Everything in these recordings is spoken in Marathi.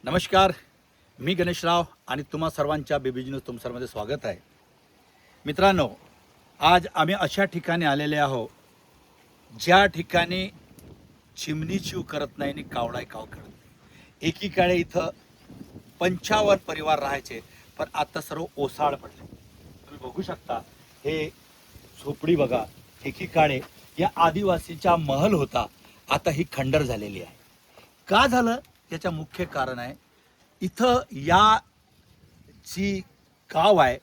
नमस्कार, मी गणेशराव आणि तुम्हा सर्वांच्या बेबी न्यूज तुमसरमध्ये स्वागत आहे. मित्रांनो, आज आम्ही अशा ठिकाणी आलेले आहोत ज्या ठिकाणी चिमणी चिव करत नाही आणि कावळाही काव करत नाही. एकीकडे इथं 55 परिवार राहायचे, पण आता सर्व ओसाड पडले. तुम्ही बघू शकता, हे झोपडी बघा. एकीकडे या आदिवासीचा महल होता, आता ही खंडर झालेली आहे. का झालं याचं मुख्य कारण आहे, इथं या जी गाव आहे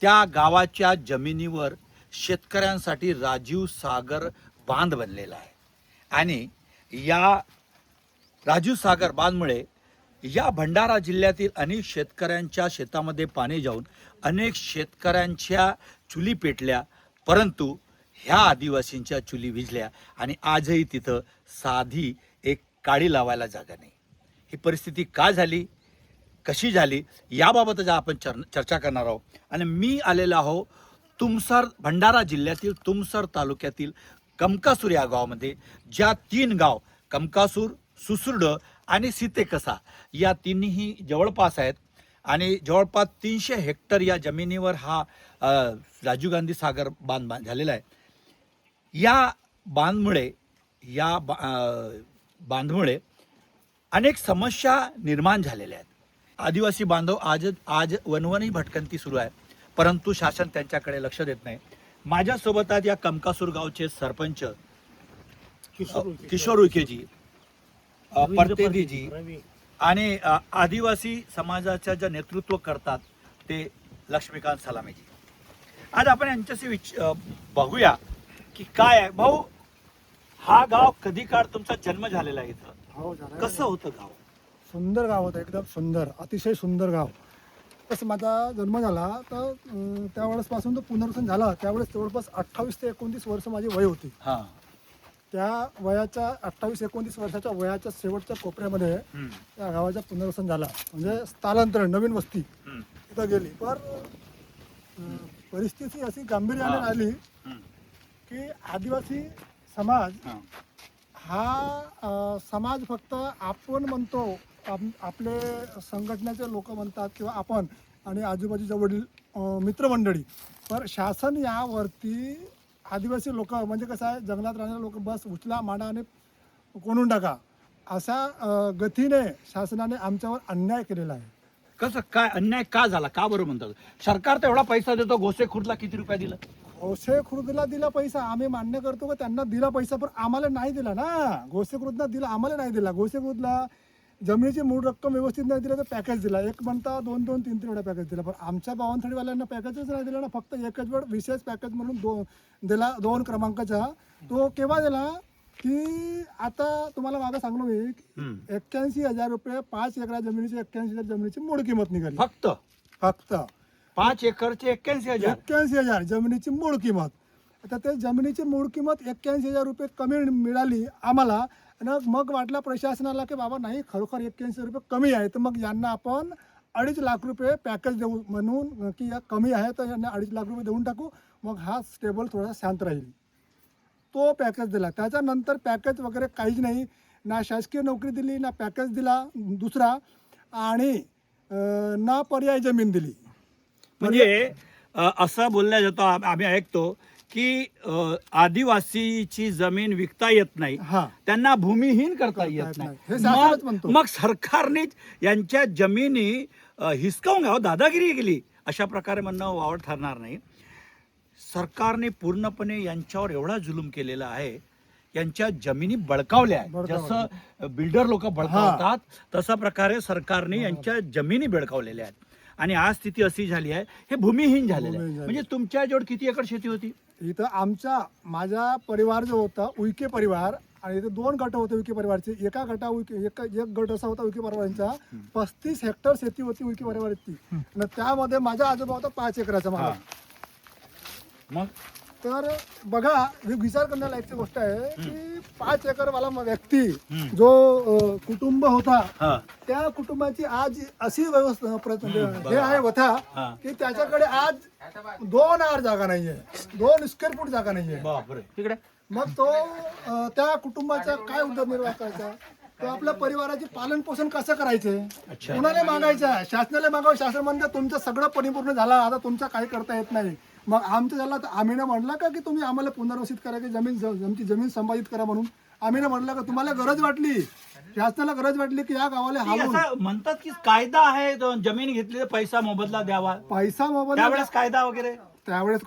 त्या गावाच्या जमिनीवर शेतकऱ्यांसाठी राजीव सागर बांध बनलेला आहे. आणि या राजीव सागर बांधमुळे या भंडारा जिल्ह्यातील अनेक शेतकऱ्यांच्या शेतामध्ये पाणी जाऊन अनेक शेतकऱ्यांच्या चुली पेटल्या, परंतु ह्या आदिवासींच्या चुली विझल्या आणि आजही तिथं साधी एक काडी लावायला जागा नाही. ही परिस्थिती का झाली, कशी झाली, याबाबत आपण चर्चा करणार आहोत. आणि मी आलेलो आहो तुमसर, भंडारा जिल्ह्यातील तुमसर तालुक्यातील कमकासूर या गावामध्ये. ज्या 3 गाव कमकासूर, सुसुर्ड आणि सीतेकसा या तिन्ही जवळपास आहेत आणि जवळपास 300 हेक्टर या जमिनीवर हा राजीव गांधी सागर बांध झालेला आहे. या बांधमुळे अनेक समस्या निर्माण झालेल्या आहेत. आदिवासी बांधव आज वनवनही भटकंती सुरू आहे, परंतु शासन त्यांच्याकडे लक्ष देत नाही. माझ्यासोबत आज या कमकासूर गावचे सरपंच किशोर उईकेजी, परतेदीजी आणि आदिवासी समाजाचं जे नेतृत्व करतात ते लक्ष्मीकांत सलामेजी. आज आपण यांच्याशी बघूया की काय आहे. भाऊ, हा गाव कधी काळ तुमचा जन्म झालेला आहे इथं? हो, कसं होतं गाव? सुंदर गाव होतं, एकदम सुंदर, अतिशय सुंदर गाव. तसं माझा जन्म झाला तर त्यावेळेसपासून तो पुनर्वसन झाला त्यावेळेस जवळपास 28 ते 29 वर्ष माझी वय होती. हां, त्या वयाच्या 28-29 वर्षाच्या वयाच्या शेवटच्या कोपऱ्यामध्ये त्या गावाचा पुनर्वसन झाला, म्हणजे स्थलांतरण, नवीन वस्ती तिथं गेली. पण परिस्थिती अशी गांभीर्याने आली की आदिवासी समाज हा समाज फक्त आपण म्हणतो, आपले संघटनेचे लोक म्हणतात किंवा आपण आणि आजूबाजूच्या वडील मित्रमंडळी, पण शासन यावरती आदिवासी लोक म्हणजे कसं आहे, जंगलात राहणारे लोक बस उचला मांडा आणि कोणून टाका अशा गतीने शासनाने आमच्यावर अन्याय केलेला आहे. कसं काय अन्याय का झाला, का बरं म्हणतात? सरकार तर एवढा पैसा देतो, गोसेखुर्दला किती रुपये दिला? गोसेखुर्दला दिला पैसा, आम्ही मान्य करतो की त्यांना दिला पैसा, पण आम्हाला नाही दिला ना. गोसेखुर्दला दिला, आम्हाला नाही दिला. गोसेखुर्दला जमिनीची मूळ रक्कम व्यवस्थित नाही दिला तर पॅकेज दिला. एक म्हणता 2-3 वेळा पॅकेज दिला, पण आमच्या बावनथडीवाल्यांना पॅकेजच नाही दिला ना. फक्त एकच वेळ विशेष पॅकेज म्हणून दिला 2 क्रमांकाचा. तो केव्हा दिला की आता तुम्हाला मागं सांगलो मी, 81,000 रुपये 5 एकर जमिनीची, 81,000 जमिनीची मूळ किंमत निघाली. फक्त 5 एकरचे 81,000. 81,000 जमिनीची मूळ किंमत. आता ते जमिनीची मूळ किंमत 81,000 रुपये कमी मिळाली आम्हाला. आणि मग वाटला प्रशासनाला की बाबा नाही, खरोखर 81,000 रुपये कमी आहे, तर मग यांना आपण 2.5 लाख रुपये पॅकेज देऊ, म्हणून की या कमी आहे तर यांना 2.5 लाख रुपये देऊन टाकू, मग हा स्टेबल थोडा शांत राहील. तो पॅकेज दिला. त्याच्यानंतर पॅकेज वगैरे काहीच नाही, ना शासकीय नोकरी दिली, ना पॅकेज दिला दुसरा, आणि ना पर्याय जमीन दिली. म्हणजे असं बोलल्या जातो, आम्ही ऐकतो की आदिवासीची जमीन विकता येत नाही, त्यांना भूमिहीन करता येत नाही. मग सरकारनेच यांच्या जमिनी हिसकावून घ्यावं, दादागिरी केली, अशा प्रकारे म्हणणं वावड ठरणार नाही. सरकारने पूर्णपणे यांच्यावर एवढा जुलूम केलेला आहे, यांच्या जमिनी बळकावल्या आहेत. जसं बिल्डर लोक बळकावतात तशा प्रकारे सरकारने यांच्या जमिनी बळकावलेल्या आहेत. आणि आज स्थिती अशी झाली आहे, हे भूमिहीन झालेलं आहे. म्हणजे तुमच्या जवळ किती एकर शेती होती इथं? माझा परिवार जो होता उईके परिवार, आणि इथे 2 गट होते उईके परिवारचे. एक गट असा होता उईके परिवारांचा, 35 हेक्टर शेती होती उईके परिवाराची. आणि त्यामध्ये माझा आजोबा होता 5 एकराचा माल. मग तर बघा, विचार करण्यालायकची गोष्ट आहे की 5 एकरवाला व्यक्ती जो कुटुंब होता, त्या कुटुंबाची आज अशी व्यवस्था हे आहे वथा की त्याच्याकडे आज 2 आर जागा नाहीये, 2 स्क्वेअर फूट जागा नाहीये. तिकडे मग तो त्या कुटुंबाचा काय उदरनिर्वाह करायचा? तो आपल्या परिवाराचे पालन पोषण कसं करायचे, अच्छा. कुणाला मागायचं, शासनाला मागावं. शासन म्हणतं तुमचं सगळं परिपूर्ण झालं, आता तुमचं काही करता येत नाही. मग आमचं झालं तर आम्ही ना म्हणलं का की तुम्ही आम्हाला पुनर्वसित करा, की आमची जमीन संपादित करा म्हणून. आम्ही ना म्हणलं का तुम्हाला गरज वाटली, शासनाला गरज वाटली की या गावाला ती हालून असं म्हणतात की कायदा आहे, तो जमीन घेतली तर पैसा मोबदला द्यावा, पैसा मोबाईल त्यावेळेस कायदा वगैरे. त्यावेळेस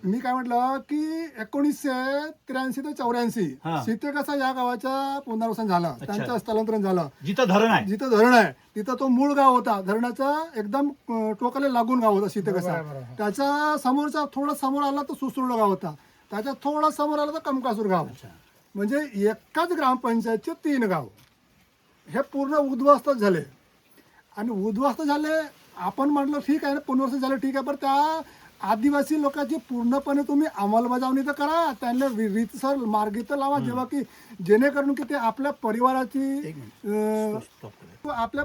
मी काय म्हटलं की 1983 ते 84 हा. सीते कसा या गावाच्या पुनर्वसन झालं, त्यांचं स्थलांतरण झालं. जिथं धरण आहे जिथं धरण आहे तिथं तो मूळ गाव होता, धरणाचा एकदम टोकाला लागून गाव होता सीते कसा. त्याच्या समोरचा थोडा समोर आला तर सुसुर्ड गाव होता, त्याच्या थोडा समोर आला तर कमकासूर गाव. म्हणजे एकाच ग्रामपंचायतचे 3 गाव हे पूर्ण उद्ध्वस्त झाले. आणि उद्ध्वस्त झाले, आपण म्हटलं ठीक आहे ना पुनर्वसन झालं ठीक आहे, पण त्या आदिवासी लोकांची पूर्णपणे तुम्ही अंमलबजावणी तर करा, त्यांना रीतसर मार्गी तर लावा, जेव्हा की जेणेकरून की ते आपल्या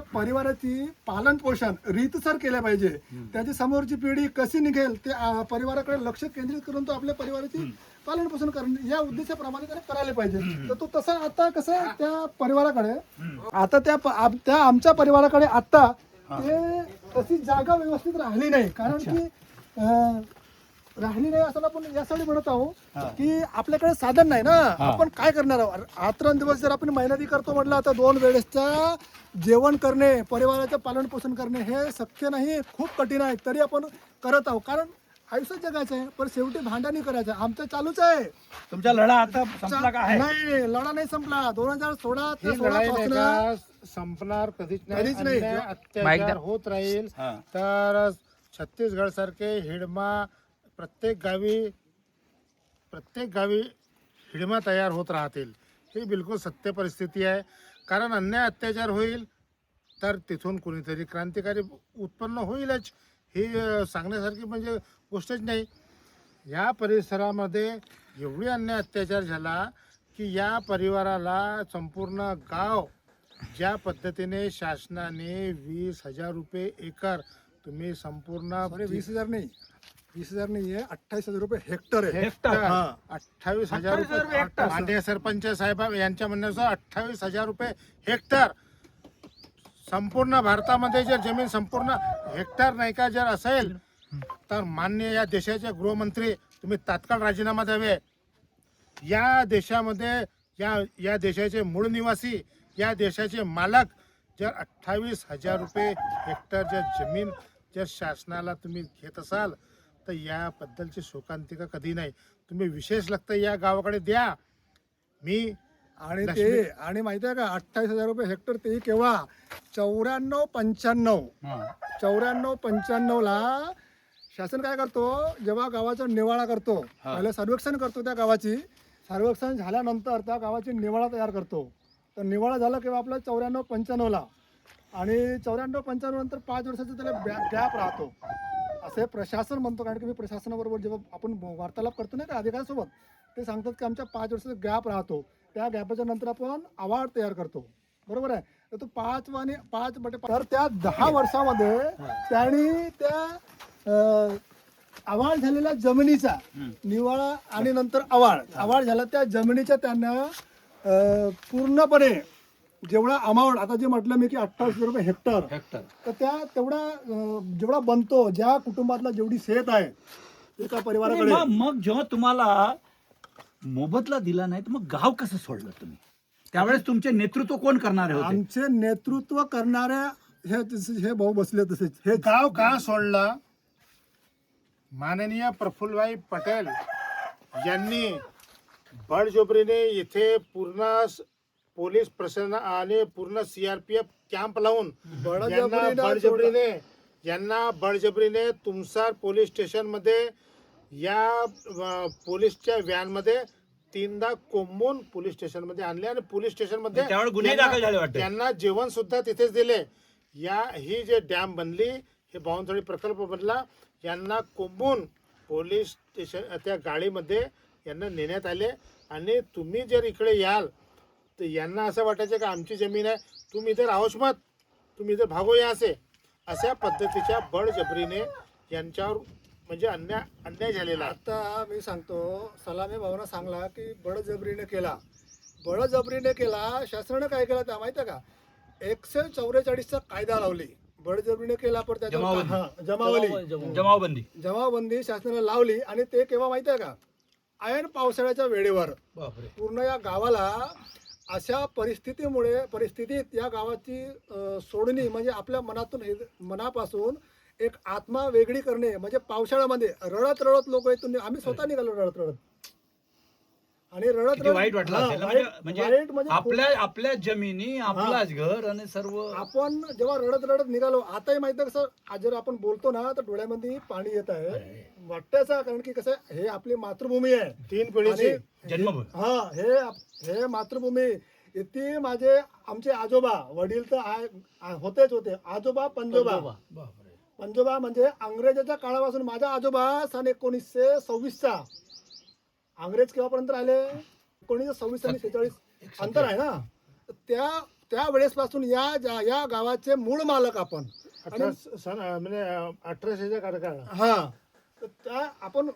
परिवाराची पालन पोषण रीतसर केलं पाहिजे. त्याची समोरची पिढी कशी निघेल ते परिवाराकडे लक्ष केंद्रित करून तो आपल्या परिवाराची पालन पोषण करणं या उद्देशाप्रमाणे त्याने करायला पाहिजे. तर तो तसा आता कसं त्या परिवाराकडे आता त्या आमच्या परिवाराकडे आता ते तशी जागा व्यवस्थित राहिली नाही, कारण की राहिली नाही असं आपण यासाठी म्हणत आहोत की आपल्याकडे साधन नाही ना. आपण काय करणार आहोत, रात्रंदिवस जर आपण मेहनती करतो म्हटलं आता 2 वेळेसचा जेवण करणे, परिवाराचं पालन पोषण करणे हे शक्य नाही, खूप कठीण आहे. तरी आपण करत आहोत, कारण आयुष्य जगायचं आहे, पण शेवटी भांडणी करायचं आहे. आमचं चालूच आहे. तुमचा लढा आता संपला का आहे? नाही, लढा नाही संपला. 2016 ते ही लढाई 16 नाही का संपणार कधीच नाही. कधीच नाही. अन्याय, अत्याचार होत राहील. हा. तर छत्तीसगड सारखे हिडमा प्रत्येक गावी हिडमा तयार होत राहतील. ही बिलकुल सत्य परिस्थिती आहे. कारण अन्याय अत्याचार होईल तर तिथून कोणीतरी क्रांतिकारी उत्पन्न होईलच. ही सांगण्यासारखी म्हणजे गोष्टच नाही. या परिसरामध्ये एवढी अन्याय अत्याचार झाला की या परिवाराला संपूर्ण गाव ज्या पद्धतीने शासनाने 20,000 रुपये एकर तुम्ही संपूर्ण 20,000 नाही, 20,000 नाही आहे, 28,000 रुपये हेक्टर आहे. हेक्टर. 28,000 रुपये रुपये हेक्टर. माननीय सरपंच साहेब यांच्या म्हणण्यानुसार 28,000 रुपये हेक्टर. संपूर्ण भारतामध्ये जर जमीन संपूर्ण हेक्टर नाही का जर असेल तर मान्य या देशाचे गृहमंत्री तुम्ही तात्काळ राजीनामा द्यावे. या देशामध्ये या देशाचे मूळ निवासी, या देशाचे मालक जर 28,000 रुपये हेक्टर जर जमीन जर शासनाला तुम्ही घेत असाल तर याबद्दलची शोकांतिका कधी नाही. तुम्ही विशेष लक्ष या गावाकडे द्या. मी आणि आणि माहिती आहे का 28,000 रुपये हेक्टर ते केव्हा 94-95 ला शासन काय करतो, जेव्हा गावाचा निवाळा करतो, पहिले सर्वेक्षण करतो त्या गावाची. सर्वेक्षण झाल्यानंतर त्या गावाची निवाळा तयार करतो. तर निवाळा झाला केव्हा आपला 94-95 ला. आणि 94-95 नंतर 5 वर्षाचा त्याला गॅप राहतो असे प्रशासन म्हणतो. कारण की मी प्रशासनाबरोबर जेव्हा आपण वार्तालाप करतो ना त्या अधिकाऱ्यांसोबत, ते सांगतात की आमच्या 5 वर्षाचा गॅप राहतो. त्या गॅपच्या नंतर आपण अवॉर्ड तयार करतो, बरोबर आहे. तर तो 5/5 तर त्या 10 वर्षामध्ये त्यांनी त्या अवाढ झालेल्या जमिनीचा निवाळा आणि नंतर अवाढ झाला त्या जमिनीच्या त्यांना पूर्णपणे जेवढा अमाऊंट आता जे म्हटलं मी की 28,000 रुपये हेक्टर, तर त्या जेवढा बनतो, ज्या कुटुंबातला जेवढी शेत आहे एका परिवाराकडे. मग जेव्हा तुम्हाला मोबदला दिला नाही तर मग गाव कसं सोडलं तुम्ही? त्यावेळेस तुमचे नेतृत्व कोण करणारे होते? आमचे नेतृत्व करणाऱ्या हे भाऊ बसले तसेच. हे गाव का सोडला? माननीय प्रफुल्लभाई पटेल यांनी बळजबरीने इथे पूर्ण पोलीस प्रशासन आणि पूर्ण CRPF कॅम्प लावून यांना बळजबरीने तुमसार पोलीस स्टेशन मध्ये या पोलीसच्या व्हॅन मध्ये 3दा कोंबून पोलीस स्टेशन मध्ये आणले आणि पोलीस स्टेशन मध्ये गुन्हे दाखल झाले वाटते. त्यांना जेवण सुद्धा तिथेच दिले. ही जे डॅम बनली, हे बावनथडी प्रकल्प बनला, यांना कोंबून पोलीस स्टेशन त्या गाडीमध्ये यांना नेण्यात आले. आणि तुम्ही जर इकडे याल तर यांना असं वाटायचं की आमची जमीन आहे, तुम्ही इथे राहोच मत, तुम्ही इथे भागो या अशा पद्धतीच्या बळजबरीने यांच्यावर म्हणजे अन्याय झालेला. आता मी सांगतो, सलामी भावना सांगला की बळजबरीने केला. बळजबरीने केला. शासनानं काय केलं त्या माहिती आहे का, 144चा कायदा लावली. बळजबरीने केला पण त्याच्यावर जमावबंदी शासनाने लावली. आणि ते केव्हा माहिती आहे का, ऐन पावसाळ्याच्या वेळेवर. पूर्ण या गावाला अशा परिस्थितीत या गावाची सोडणी म्हणजे आपल्या मनापासून एक आत्मा वेगळी करणे. म्हणजे पावसाळ्यामध्ये रडत लोक इथून, आम्ही स्वतः निघालो रडत आणि किती वाईट वाटलं असेल ना, वाईट म्हणजे आपल्या जमिनी, आपलाच घर आणि सर्व. आपण जेव्हा रडत निघालो, आताही माहिती आहे कसं, आज जर आपण बोलतो ना तर डोळ्यामध्ये पाणी येत आहे. वाटतं कारण की कसं हे आपली मातृभूमी आहे, 3 पिढीची जन्मभूमी. हे मातृभूमी. इथे आमचे आजोबा, वडील तर होते, आजोबा पंजोबा म्हणजे अंग्रेजाच्या काळापासून. माझा आजोबा सन 1926चा, अंग्रेज केव्हापर्यंत राहिले, 1926 आणि 46 अंतर आहे ना. त्या वेळेसपासून या गावाचे मूळ मालक आपण. आणि 1800च्या काळात. हा, आपण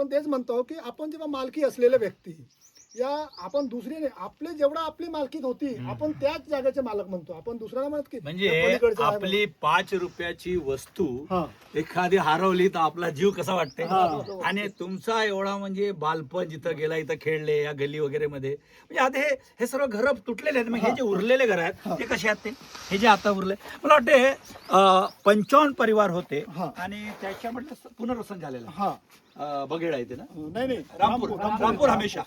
तेच म्हणतो की आपण जेव्हा मालकी असलेले व्यक्ती, या आपण दुसरी नाही, आपली मालकीत होती, आपण त्याच जागेचे मालक म्हणतो. आपण दुसऱ्याला म्हणत की म्हणजे आपली 5 रुपयाची वस्तू एखादी हरवली तर आपला जीव कसा वाटते. आणि तुमचा एवढा म्हणजे बालपण जिथं गेला, इथं खेळले या गल्ली वगैरे मध्ये, म्हणजे आता हे सर्व घर तुटलेले आहेत. मग हे जे उरलेले घर आहेत ते कसे आहेत, हे जे आता उरले, मला वाटते 55 परिवार होते आणि त्याच्यामध्ये पुनर्वसन झालेलं. बघेडा येते ना, नाही रामपूर हमेशा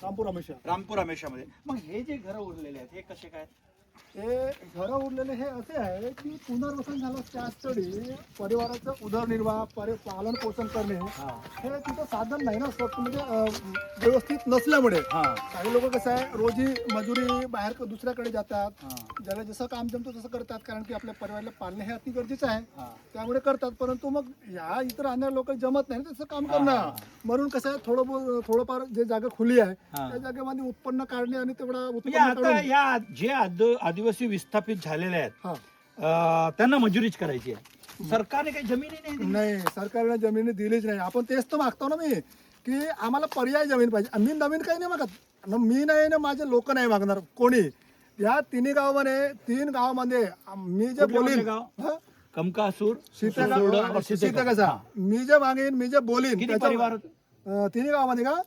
हमेशा मध्ये. मग हे जे घर उरलेले आहेत हे कसे काय, हे घर उरलेले हे असे आहे की पुनर्वसन झालं त्याचवेळी परिवाराचं उदरनिर्वाह, पालन पोषण करणे हे तिथं साधन नाही ना, म्हणजे व्यवस्थित नसल्यामुळे. काही लोक कसं आहे, रोजी मजुरी बाहेर दुसऱ्याकडे जातात, ज्याला जसं काम जमतो तसं करतात, कारण की आपल्या परिवाराला पालणे हे अति गरजेचं आहे, त्यामुळे करतात. परंतु मग या इतर राहणाऱ्या लोक जमत नाही तसं काम करणं. म्हणून कसं आहे, थोडंफार जे जागा खुली आहे त्या जागेमध्ये उत्पन्न काढणे आणि तेवढा आता या जे आदिवासी विस्थापित झालेले आहेत त्यांना मजुरीच करायची आहे. सरकारने काही जमिनी नाही, सरकारने जमिनी दिलीच नाही. आपण तेच तर मागतो ना मी, की आम्हाला पर्याय जमीन पाहिजे. मी नवीन काही नाही मागत, मी नाही ना, माझे लोक नाही मागणार कोणी. या 3 गावामध्ये मी जे बोलीन, कमकासूर, सीतेकसा, मी जे मागेन, मी जे बोलीन, 3 गावामध्ये का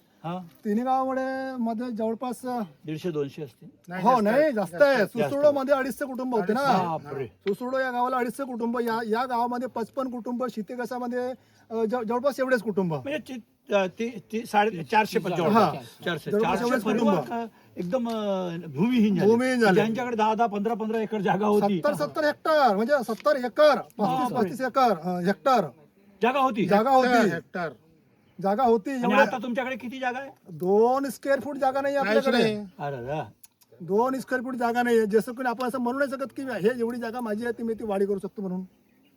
3 गावामध्ये जवळपास 150-200 असते. हो, नाही जास्त आहे. सुसुडो मध्ये 250 कुटुंब होते ना. सुसुडो या गावाला 250 कुटुंब, या गावामध्ये 55 कुटुंब, सीतेकसामध्ये जवळपास एवढेच कुटुंब, म्हणजे 450 कुटुंब एकदम भूमिहीन झाले. ज्यांच्याकडे 10-10, 15-15 एकर जागा होती, 70 हेक्टर म्हणजे 70 एकर, 35 एकर हेक्टर जागा होती. हेक्टर जागा होती. आता तुमच्याकडे किती जागा आहे? 2 स्क्वेअर फूट जागा नाही आपल्याकडे. अरे 2 स्क्वेअर फूट जागा नाही. जसं की आपण असं म्हणू नाही शकत की हे एवढी जागा माझी आहे, मी ती वाढी करू शकतो म्हणून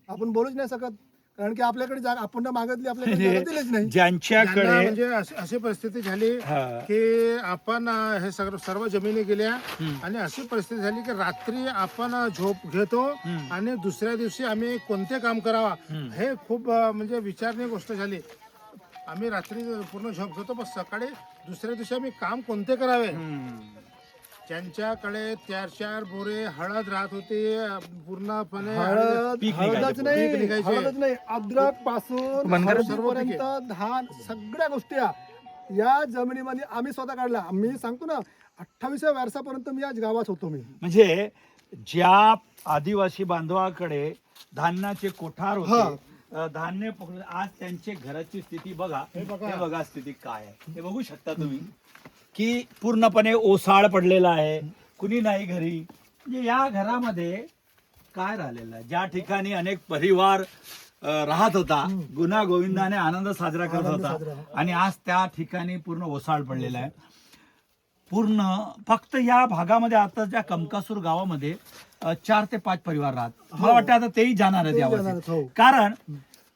आपण बोलूच नाही शकत, कारण की आपल्याकडे जागा आपण मागितली, आपल्याकडे जागा दिलीच नाही. ज्यांच्याकडे म्हणजे अशी परिस्थिती झाली की आपण हे सर्व जमिनी गेल्या आणि अशी परिस्थिती झाली की रात्री आपण झोप घेतो आणि दुसऱ्या दिवशी आम्ही कोणते काम करावा हे खूप म्हणजे विचारनीय गोष्ट झाली. आम्ही रात्री पूर्ण झोप घेतो, पण सकाळी दुसऱ्या दिवशी आम्ही काम कोणते करावे. ज्यांच्याकडे 4-4 बोरे हळद राहत होती, पूर्णपणे हळदच नाही, अद्रक पासून हळदीपर्यंत धान सगळ्या गोष्टी या जमिनीमध्ये आम्ही स्वतः काढल्या. मी सांगतो ना, 28व्या वर्षापर्यंत मी या गावात होतो. मी म्हणजे ज्या आदिवासी बांधवाकडे धान्याचे कोठार होते, धान्य पकडून, आज त्यांचे घराची स्थिती बघा. हे बघा स्थिती काय आहे, हे बघू शकता तुम्ही की पूर्णपणे ओसाड पडलेला आहे, कुणी नाही घरी. म्हणजे या घरामध्ये काय राहिलेलं आहे, ज्या ठिकाणी अनेक परिवार राहत होता, गुन्हा गोविंदाने आनंद साजरा करत होता, आणि आज त्या ठिकाणी पूर्ण ओसाड पडलेला आहे. पूर्ण फक्त या भागामध्ये आता ज्या कमकासूर गावामध्ये 4 ते 5 परिवार राहत. मला वाटतं आता तेही जाणार आहेत यावर, कारण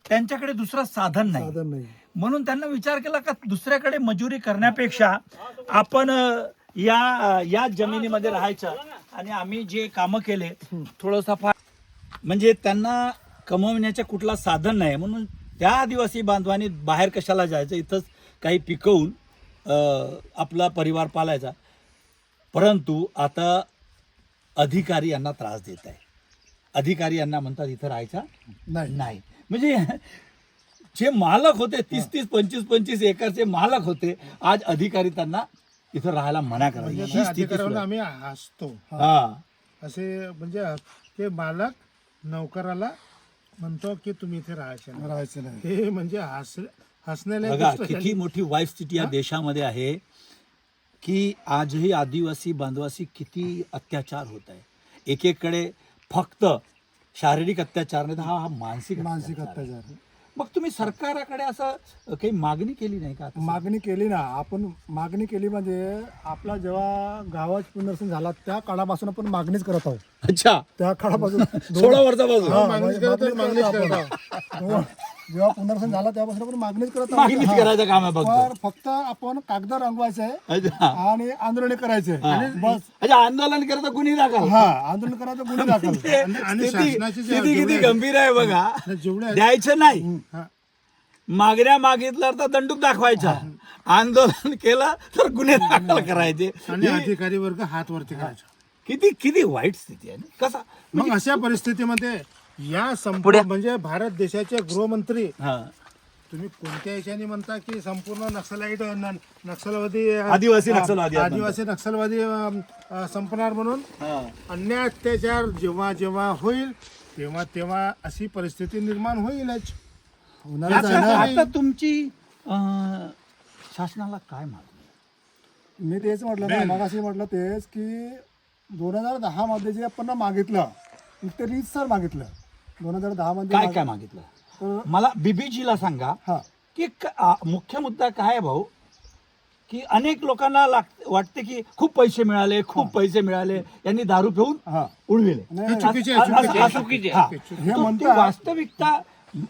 त्यांच्याकडे दुसरं साधन नाही. म्हणून त्यांना विचार केला का दुसऱ्याकडे मजुरी करण्यापेक्षा आपण या जमिनीमध्ये राहायचं. आणि आम्ही जे कामं केले थोडंसं फार, म्हणजे त्यांना कमवण्याचं कुठला साधन नाही, म्हणून त्या आदिवासी बांधवांनी बाहेर कशाला जायचं, इथंच काही पिकवून आपला परिवार पालायचा. परंतु आता अधिकारी यांना त्रास देत आहे. अधिकारी यांना म्हणतात इथं राहायचा नाही. म्हणजे जे मालक होते 30-30, 25-25 एकरचे मालक होते, आज अधिकारी त्यांना इथं राहायला मना करायची म्हणजे ही त्या स्थिती अधिकाऱ्यांना सुरू आहे. आम्ही हसतो हा. असे, म्हणजे ते मालक नौकराला म्हणतो की तुम्ही इथे राहायचे नाही. हे म्हणजे हसण्याला बघा किती मोठी वाईट स्थिती या देशामध्ये आहे की आजही आदिवासी बांधवासी किती अत्याचार होत आहे. एकेकडे फक्त शारीरिक अत्याचार नाही तर हा मानसिक अत्याचार. मग तुम्ही सरकाराकडे असं काही मागणी केली नाही का? मागणी केली ना आपण. मागणी केली म्हणजे आपला जेव्हा गावात पुनर्वसन झाला त्या काळापासून आपण मागणीच करत आहोत. अच्छा, त्या काळापासून 16 वर्षापासून हा, मागणीच मागणीच करत मागणीच करत आपण. जेव्हा पुनर्वसन झाला त्यापासून आपण मागणीच करत आहोत. मागणीच करायचं काम आहे पण फक्त. फक्त आपण कागद रंगवायचे अच्छा. आणि आंदोलन करायचे आणि बस. अच्छा, आंदोलन करता कुणी दाखल. हा, आंदोलन करायचं गुन्हे दाखल. आणि शासनाचे जे स्थिती किती गंभीर आहे बघा. जेवढे द्यायचं नाही, हा. मागण्या मागितल्या तर दंडूक दाखवायचा, आंदोलन केलं तर गुन्हे दाखल करायचे. आणि ही अधिकारी वर्ग हात वरती करायचा. किती किती वाईट स्थिती आहे ना. कसा मग अशा परिस्थितीमध्ये या संपूर्ण म्हणजे भारत देशाचे गृहमंत्री, हा. तुम्ही कोणत्या याच्याने म्हणता की संपूर्ण नक्षलवादी आदिवासी नक्षलवादी आहेत आदिवासी नक्षलवादी संपणार म्हणून हा. अन्याय अत्याचार जेव्हा जेव्हा होईल तेव्हा तेव्हा अशी परिस्थिती निर्माण होईलच. होणारच आहे ना. आता तुमची शासनाला काय मागणी? मी तेच म्हटलं ना, मगाशी म्हटलं तेच की 2010 मध्ये जे आपण मागितलं ते रीतसर मागितलं. 2010 मध्ये काय काय मागितलं तर मला बीबीजीला सांगा हा की मुख्य मुद्दा काय आहे भाऊ, की अनेक लोकांना वाटते की खूप पैसे मिळाले यांनी दारू पिऊन हा उडविले. नाही, चुकीचे आहे, चुकीचे आहे. हा. हे तो- म्हणतात- ती वास्तविकता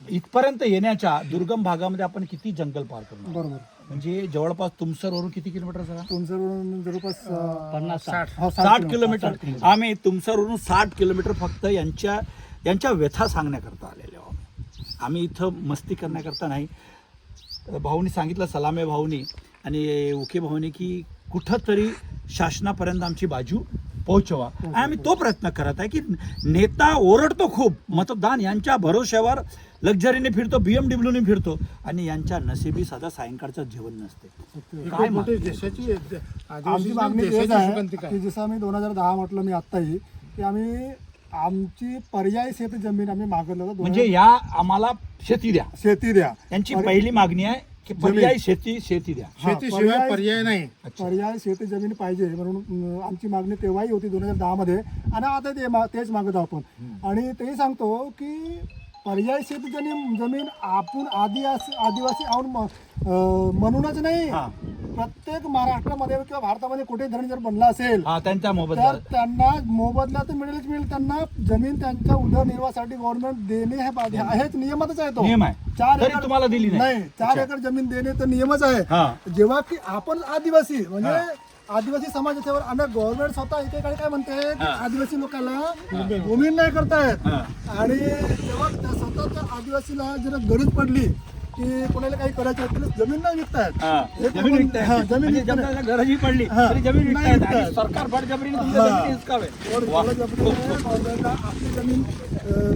इथपर्यंत येण्याच्या दुर्गम भागामध्ये आपण किती जंगल पार करणार. बरोबर. म्हणजे जवळपास तुमसरवरून किती किलोमीटर सगळा? तुमच्याकडून जवळपास 60 किलोमीटर. आम्ही तुमसरवरून 60 किलोमीटर फक्त यांच्या व्यथा सांगण्याकरता आलेले आहोत. आम्ही इथं मस्ती करण्याकरता नाही. भाऊनी सांगितलं, सलामे भाऊनी आणि उके भाऊनी, की कुठंतरी शासनापर्यंत आमची बाजू पोहोचवा. आणि आम्ही तो प्रयत्न करत आहे की नेता ओरडतो खूप, मतदान यांच्या भरोश्यावर लक्झरीने फिरतो, BMW फिरतो आणि यांच्या नशिबी साधा सायंकाळचं जेवण नसते. काय मोठी मागणी? देशाची आमची मागणी तेच देशाची आहे सुगंधिका की आहे. जसं आम्ही 2010 म्हटलं मी आत्ताही की आमची पर्यायी शेती जमीन आम्ही मागवलं होतं. म्हणजे या आम्हाला शेती द्या. शेती द्या. यांची पहिली मागणी आहे की पर्यायी शेती द्या. हा, शेतीशिवाय पर्याय नाही. पर्याय शेती जमीन पाहिजे म्हणून आमची मागणी तेव्हाही होती 2010 मध्ये आणि आता तेच मागत आहोत आपण. आणि ते सांगतो की पर्याय शेती जमीन आपण आदिवासी आहोत म्हणूनच नाही, हा. प्रत्येक महाराष्ट्रामध्ये किंवा भारतामध्ये कुठे धरण जर बनला असेल हा, त्यांचा तर मोबदला. त्यांना मोबदला तर मिळेल. त्यांना जमीन त्यांच्या उदरनिर्वाहासाठी गव्हर्नमेंट देणे हेच नियमातच आहे. तो नियम आहे. 4 तरी एकर तुम्हाला दिली नाही. 4 एकर जमीन देणे तर नियमच आहे. हा. जेव्हा की आपण आदिवासी म्हणजे आदिवासी समाज याच्यावर आणि गव्हर्नमेंट स्वतः इथे काय म्हणते की आदिवासी लोकांना जमीन नाही करतायत. आणि जेव्हा स्वतः त्या आदिवासीला जर गरज पडली की कोणाला काही करायचं आहे तर जमीन नाही विकतायत. जमीन विकतायत. हा, जमीन म्हणजे विकतायत. जमिनीला गरजही पडली हा. तरी जमीन नाही विकतायत. आणि विकतायत. सरकार बळजबरीने तुमच्या हा. जमिनी हिसकावे. और वा. गव्हर्नमेंटला आपली जमीन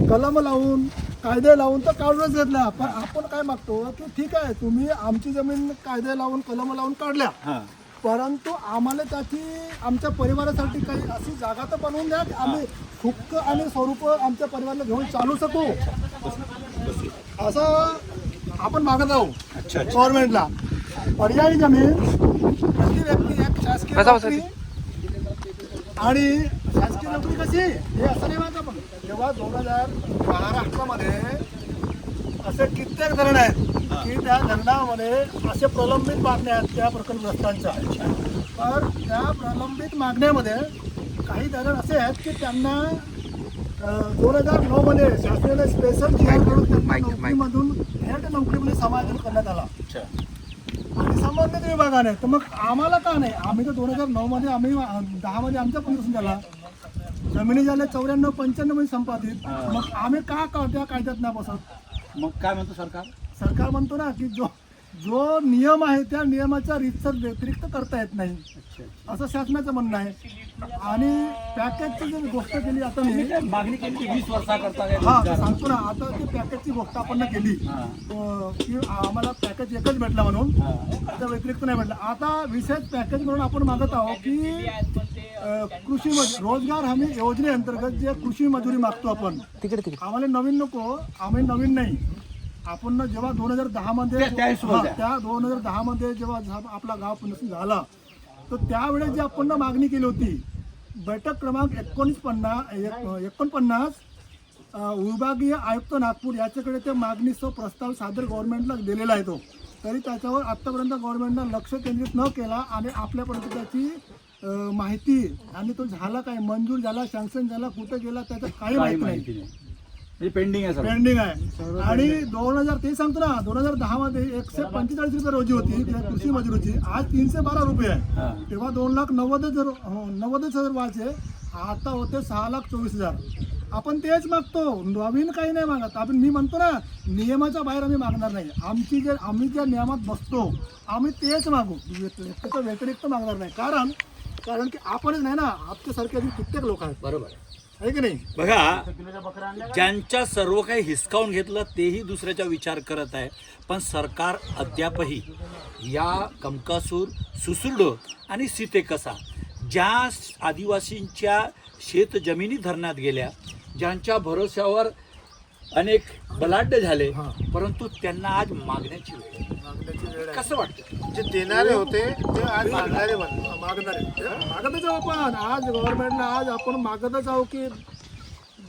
कलम लावून कायदे लावून तर काढूनच घेतला. पण आपण काय मागतो की ठीक आहे तुम्ही आमची जमीन कायदे लावून कलम लावून काढल्या, हा. परंतु आम्हाला त्याची आमच्या परिवारासाठी काही अशी जागा तर बनवून द्या की आम्ही सुख आणि स्वरूप आमच्या परिवाराला घेऊन चालू शकू, असं आपण मागत आहोत अच्छा. गव्हर्नमेंटला. पर्यायी जमीन प्रति व्यक्ती एक शासकीय नोकरी आणि शासकीय नोकरी कशी हे असं नाही मागत आपण. जेव्हा 2000 महाराष्ट्रामध्ये असे कित्येक धरण आहेत की त्या धरणामध्ये असे प्रलंबित मागण्या आहेत त्या प्रकल्पग्रस्तांच्या. तर त्या प्रलंबित मागण्यामध्ये काही धरण असे आहेत की त्यांना 2009 मध्ये शासनाने स्पेशल GR करून त्यांना नोकरीमधून थेट नोकरीमध्ये समायोजन करण्यात आला अच्छा. आणि संबंधित विभागाने. तर मग आम्हाला का नाही? आम्ही तर 2009 मध्ये 10 मध्ये आमचा पुनर्वसन झाला, जमिनी झाल्या 94-95 मध्ये संपादित. मग आम्ही का त्या कायद्यात नाही बसत? मग काय म्हणतो सरकार? सरकार म्हणतो ना की जो नियम आहे त्या नियमाचा रीतसर व्यतिरिक्त करता येत नाही असं शासनाचं म्हणणं आहे. आणि पॅकेजची जर गोष्ट केली आता मी मागणी केली 20 वर्षाकरता हा सांगतो ना, आता ती पॅकेजची गोष्ट आपण केली की आम्हाला पॅकेज एकच भेटला म्हणून, त्याच्या व्यतिरिक्त नाही भेटला. आता विशेष पॅकेज म्हणून आपण मागत आहोत की कृषी रोजगार हमी योजनेअंतर्गत जे कृषी मजुरी मागतो आपण, आम्हाला नवीन नको, आम्ही नवीन नाही. आपण जेव्हा 2010 मध्ये त्या 2010 मध्ये जेव्हा आपला गाव पुनर्वसन झाला तर त्यावेळेस जी आपण मागणी केली होती, बैठक क्रमांक 49 विभागीय आयुक्त नागपूर याच्याकडे त्या मागणीचा प्रस्ताव सादर गव्हर्नमेंटला दिलेला आहे. तो तरी त्याच्यावर आतापर्यंत गव्हर्नमेंटनं लक्ष केंद्रित न केला आणि आपल्यापर्यंत त्याची माहिती आणि तो झाला काय, मंजूर झाला, सँक्शन झाला, कुठे गेला त्याचं काही माहिती नाही. पेंडिंग आहे पेंडिंग आहे. आणि 2000 ते सांगतो ना, 2010 मध्ये 145 रुपये रोजी होती त्या कृषी मजुरीची, आज 312 रुपये आहे. तेव्हा 2,90,000 व्हायचे, आता होते 6,24,000. आपण तेच मागतो, नवीन काही नाही मागत. आपण मी म्हणतो ना, नियमाच्या बाहेर आम्ही मागणार नाही. आम्ही ज्या नियमात बसतो आम्ही तेच मागू, त्याच्या व्यतिरिक्त मागणार नाही. कारण की आपणच नाही ना, आपल्यासारखे कित्येक लोक आहेत, बरोबर आहे की नाही. बघा, ज्यांच्या सर्व काही हिसकावून घेतलं तेही दुसऱ्याचा विचार करत आहे, पण सरकार अद्यापही या कमकासूर, सुसुर्ड आणि सीतेकसा ज्या आदिवासींच्या शेत जमिनी धरणात गेल्या, ज्यांच्या भरोश्यावर अनेक बलाढ्य झाले, परंतु त्यांना आज मागण्याची वेळ. कसं वाटतं? जे देणारे होते ते आज मागणारे बनले. मागतच आहो आपण आज गव्हर्नमेंटला, आज आपण मागतच आहो की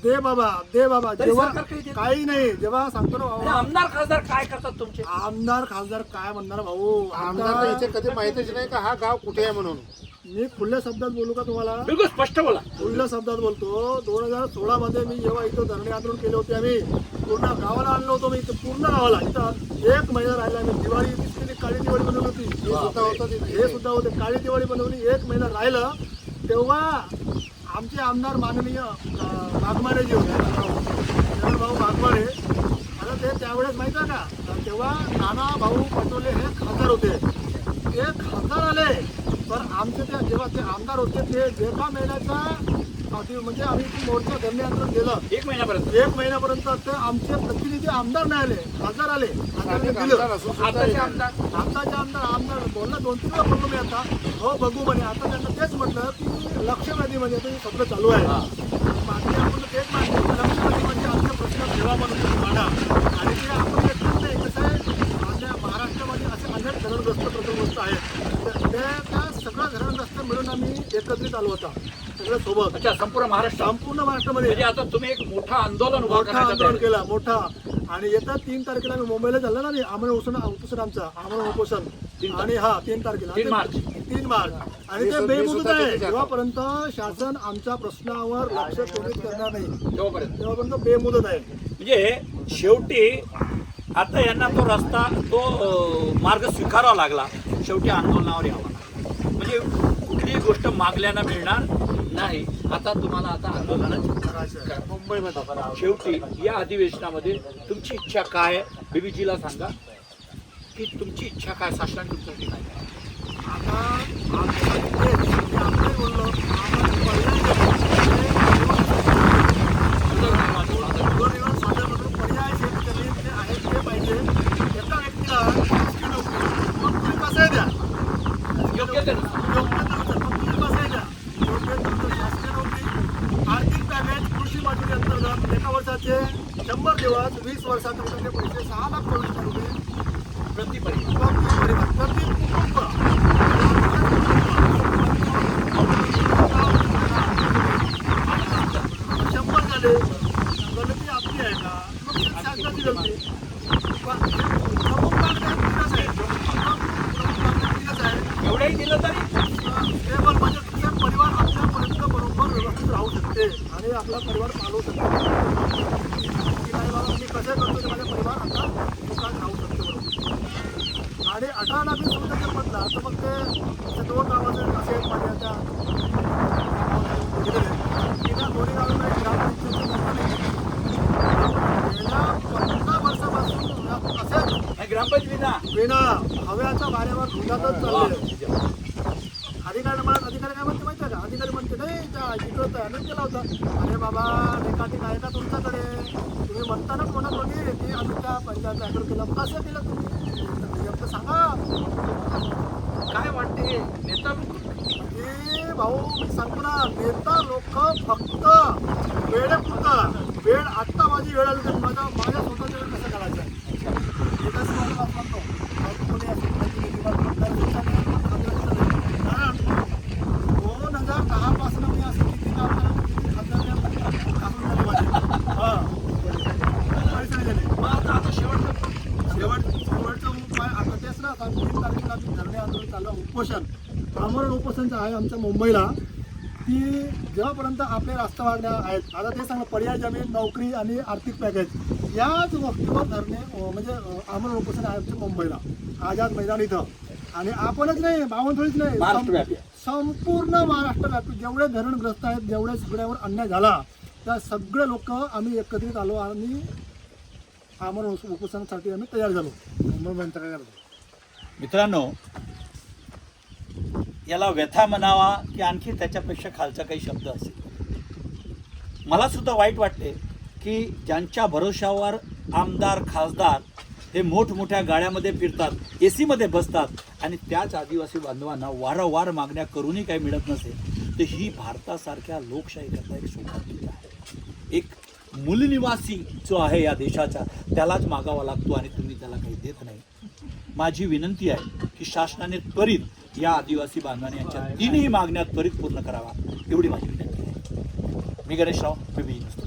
दे बाबा जेव्हा काही नाही. जेव्हा सांगतो ना भाऊ, आमदार खासदार काय करतात तुमचे? आमदार खासदार काय म्हणणार भाऊ, आमदार याचे कधी माहितीच नाही का हा गाव कुठे आहे म्हणून. मी खुल्या शब्दात बोलू का तुम्हाला? बिलकुल स्पष्ट बोला. खुल्या शब्दात बोलतो. 2016 मध्ये मी जेव्हा इथं धरणे आंदोलन केले होते, आम्ही पूर्ण गावाला आणलो होतो. मी इथं पूर्ण गावाला, इथं 1 महिना राहिला. मी दिवाळी काळी दिवाळी बनवली होती, हे सुद्धा होते, काळी दिवाळी बनवली. 1 महिना राहिलं तेव्हा आमचे आमदार माननीय वाघमारे जे होते, भाऊ वाघमारे, आता ते त्यावेळेस माहिती आहे का, तेव्हा नाना भाऊ पटोले हे खासदार होते. ते खासदार आले, पण आमचे ते जेव्हा ते आमदार होते ते एका महिन्याचा म्हणजे आम्ही मोर्चा धरणे आंदोलन केलं 1 महिन्यापर्यंत. 1 महिन्यापर्यंत ते आमचे प्रतिनिधी आमदार नाही आले, खासदार आले. आताचे आमदार बोलला 2-3 वेळा बोललो मी, आता हो बघू म्हणे. आता त्यांना तेच म्हटलं की लक्षवेधी म्हणजे आता हे सगळं चालू आहे. मागणी आपण तेच मागणी, लक्षवेधी म्हणजे आमचे प्रश्न ठेवा म्हणून मांडा. आणि ते आपण एकच नाही, कसं आहे आपल्या महाराष्ट्रामध्ये असे अनेक धरणग्रस्त प्रकल्प आहेत, त्या सगळ्या धरणग्रस्त मिळून आम्ही एकत्रित आलो होता सगळ्या सोबत. अच्छा, संपूर्ण महाराष्ट्रामध्ये. म्हणजे आता तुम्ही एक मोठा आंदोलन केला मोठा. आणि येत्या 3 तारखेला मी मुंबईला झालं ना, मी आमरण उपोषण आमचा आमरण उपोषण. आणि 3 तारखेला 3 मार्च. आणि ते बेमुदत आहे. जेव्हापर्यंत शासन आमच्या प्रश्नावर लक्ष केंद्रित करणार नाही तेव्हापर्यंत बेमुदत आहे. म्हणजे शेवटी आता यांना तो रस्ता, तो मार्ग स्वीकारावा लागला, शेवटी आंदोलनावर यावं लागलं. म्हणजे कुठलीही गोष्ट मागल्यानं मिळणार नाही. आता तुम्हाला आता आंदोलनाची मुंबईमध्ये शेवटी या अधिवेशनामध्ये तुमची इच्छा काय, बीबीजीला सांगा की तुमची इच्छा काय, शासनाने तुमच्यासाठी काय. आता आपण बोललो पर्याय शेतकरी जे आहेत ते पाहिजे. एका व्यक्तीला कसं द्या योग्य ते आर्थिक पॅकेज कृषी मजुरी अंतर्गत एका वर्षाचे 100 दिवस 20 वर्षाचे पैसे 6,24,000 रुपये प्रति परिवार. प्रति कुटुंब. 100 झाले. गणती आपली आहे का, मग शासनाची गलती. एवढंही दिलं तरी स्टेबल म्हणजे तुमचा परिवार आपल्यापर्यंत बरोबर व्यवस्थित राहू शकते आणि आपला परिवार चालवू शकते. की नाही बाबा मी कसं करतो माझा परिवार आता सुखात राहू शकतो बरोबर. आणि 18 लाख सुविधा जर म्हटला तर मग ते 2 गावाचं असेल माझ्या त्या दोन्ही गावांमध्ये ग्रामपंचायत गेल्या 15 वर्षापासून असे बिना हव्याच्या वाऱ्यावर धुंदातच चालले. अधिकारी मला अधिकारी काय म्हणते माहिती आहे का? अधिकारी म्हणते नाही त्या जिकडं त्याने केला होता. अरे बाबा रेखाटिक आहे का तुमच्याकडे? तुम्ही म्हणता ना कोणाकोणी की आम्ही त्या पंचायत ॲग्रो केला. कसं केलं तुम्ही? एकदा सांगा. काय वाटते नेता लोक म्हणजे भाऊ मी सांगतो ना, नेता लोक फक्त वेळेपुरता वेळ आत्ता माझी वेळ आली तर माझ्या स्वतःच्या वेळ कसं करायचं एकच म्हणतो. कोणी असेल कारण 2010 पासून मी असं किती काम करतो, किती शेवटचं उपाय आता तेच ना. आता 3 तारखेला आम्ही धरणे आंदोलन चालू आहे, उपोषण आमरण उपोषणचं आहे आमच्या मुंबईला. की जेव्हापर्यंत आपले राष्ट्रवाद्या आहेत, आता ते सांगा पर्याय जमीन, नोकरी आणि आर्थिक पॅकेज याच गोष्टीवर धरणे म्हणजे आमरण उपोषण आहे आमच्या मुंबईला आझाद मैदान इथं. आणि आपणच नाही, बावनथळीच नाही, संपूर्ण महाराष्ट्रव्यापी जेवढे धरणग्रस्त आहेत, जेवढे सगळ्यावर अन्याय झाला त्या सगळे लोक आम्ही एकत्रित आलो आणि आमरण उपोषणासाठी आम्ही तयार झालो. मुंबई मंत्रालयात मित्रांनो, याला व्यथा म्हणावा की आणखी त्याच्यापेक्षा खालचा काही शब्द असेल. मला सुद्धा वाईट वाटते की ज्यांच्या भरोशावर आमदार खासदार हे मोठमोठ्या गाड्यामध्ये फिरतात, AC मध्ये बसतात आणि त्याच आदिवासी बांधवांना वारंवार मागण्या करूनही काही मिळत नसेल, तर ही भारतासारख्या लोकशाहीकरता एक सौभाग्य आहे. एक मूलनिवासी जो आहे या देशाचा त्यालाच मागावा लागतो आणि तुम्ही त्याला काही देत नाही. माझी विनंती आहे की शासनाने त्वरित या आदिवासी बांधवांनी यांच्या 3ही मागण्या त्वरित पूर्ण करावा, एवढी माझी विनंती आहे. मी गणेश राव, PBG न्यूज.